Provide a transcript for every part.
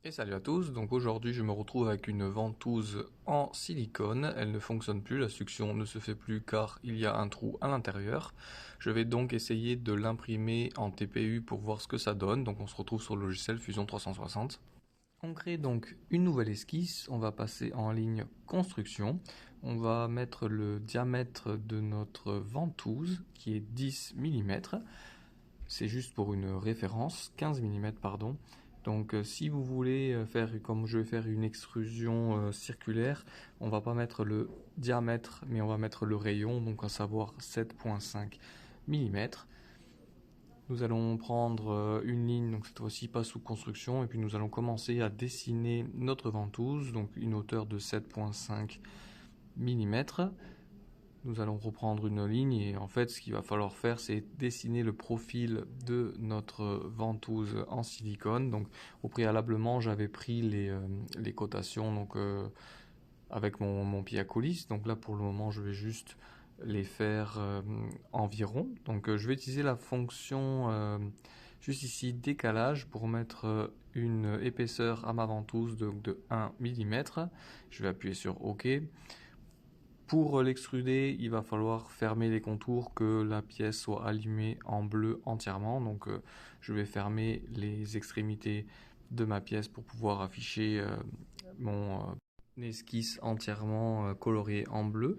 Et salut à tous, donc aujourd'hui je me retrouve avec une ventouse en silicone, elle ne fonctionne plus, la succion ne se fait plus car il y a un trou à l'intérieur. Je vais donc essayer de l'imprimer en TPU pour voir ce que ça donne, donc on se retrouve sur le logiciel Fusion 360. On crée donc une nouvelle esquisse, on va passer en ligne construction, on va mettre le diamètre de notre ventouse qui est 10 mm, c'est juste pour une référence, 15 mm pardon. Donc si vous voulez faire comme je vais faire une extrusion circulaire, on va pas mettre le diamètre mais on va mettre le rayon, donc à savoir 7,5 mm. Nous allons prendre une ligne, donc cette fois-ci pas sous construction, et puis nous allons commencer à dessiner notre ventouse, donc une hauteur de 7,5 mm. Nous allons reprendre une ligne et en fait ce qu'il va falloir faire c'est dessiner le profil de notre ventouse en silicone. Donc au préalablement j'avais pris les cotations donc, avec mon pied à coulisse. Donc là pour le moment je vais juste les faire environ. Donc je vais utiliser la fonction juste ici décalage pour mettre une épaisseur à ma ventouse de 1 mm. Je vais appuyer sur OK. Pour l'extruder, il va falloir fermer les contours, que la pièce soit allumée en bleu entièrement. Donc je vais fermer les extrémités de ma pièce pour pouvoir afficher mon esquisse entièrement coloriée en bleu.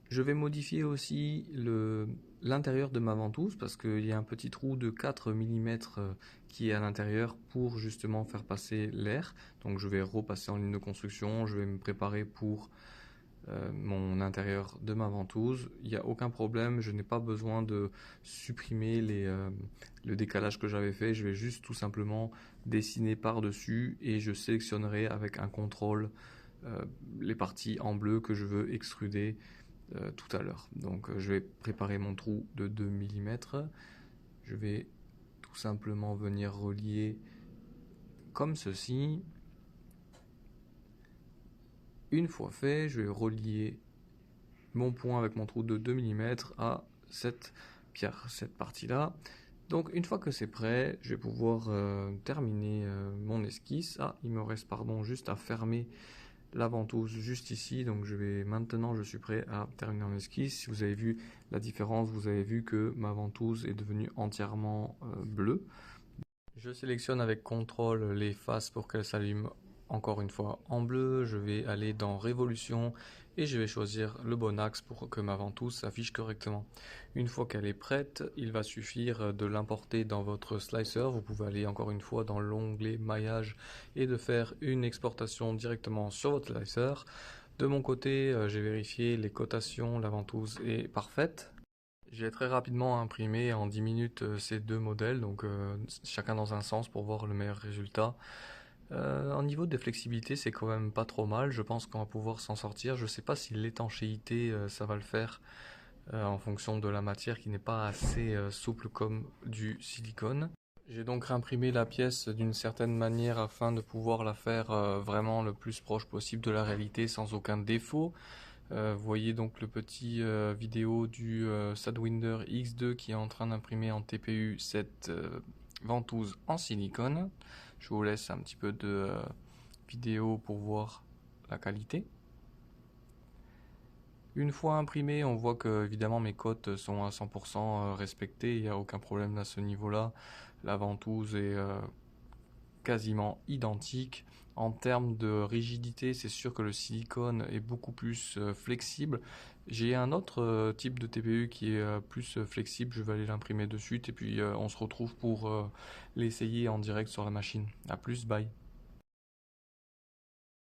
Je vais modifier aussi l'intérieur de ma ventouse parce qu'il y a un petit trou de 4 mm qui est à l'intérieur pour justement faire passer l'air. Donc je vais repasser en ligne de construction, je vais me préparer pour mon intérieur de ma ventouse. Il n'y a aucun problème, je n'ai pas besoin de supprimer le décalage que j'avais fait, je vais juste tout simplement dessiner par dessus et je sélectionnerai avec un contrôle les parties en bleu que je veux extruder tout à l'heure. Donc je vais préparer mon trou de 2 mm, je vais tout simplement venir relier comme ceci. Une fois fait, je vais relier mon point avec mon trou de 2 mm à cette partie-là. Donc une fois que c'est prêt, je vais pouvoir terminer mon esquisse. Ah, il me reste juste à fermer la ventouse juste ici. Donc maintenant je suis prêt à terminer mon esquisse. Si vous avez vu la différence, vous avez vu que ma ventouse est devenue entièrement bleue. Je sélectionne avec CTRL les faces pour qu'elles s'allument encore une fois en bleu. Je vais aller dans Révolution et je vais choisir le bon axe pour que ma ventouse s'affiche correctement. Une fois qu'elle est prête, il va suffire de l'importer dans votre slicer. Vous pouvez aller encore une fois dans l'onglet maillage et de faire une exportation directement sur votre slicer. De mon côté, j'ai vérifié les cotations, la ventouse est parfaite. J'ai très rapidement imprimé en 10 minutes ces deux modèles, donc chacun dans un sens pour voir le meilleur résultat. En niveau de flexibilité, c'est quand même pas trop mal, je pense qu'on va pouvoir s'en sortir. Je sais pas si l'étanchéité, ça va le faire en fonction de la matière qui n'est pas assez souple comme du silicone. J'ai donc réimprimé la pièce d'une certaine manière afin de pouvoir la faire vraiment le plus proche possible de la réalité sans aucun défaut. Vous voyez donc le petit vidéo du Sadwinder X2 qui est en train d'imprimer en TPU cette ventouse en silicone. Je vous laisse un petit peu de vidéo pour voir la qualité. Une fois imprimé, on voit que évidemment mes cotes sont à 100% respectées, il n'y a aucun problème à ce niveau-là. La ventouse est quasiment identique. En termes de rigidité, c'est sûr que le silicone est beaucoup plus flexible. J'ai un autre type de TPU qui est plus flexible, je vais aller l'imprimer de suite et puis on se retrouve pour l'essayer en direct sur la machine. A plus, bye.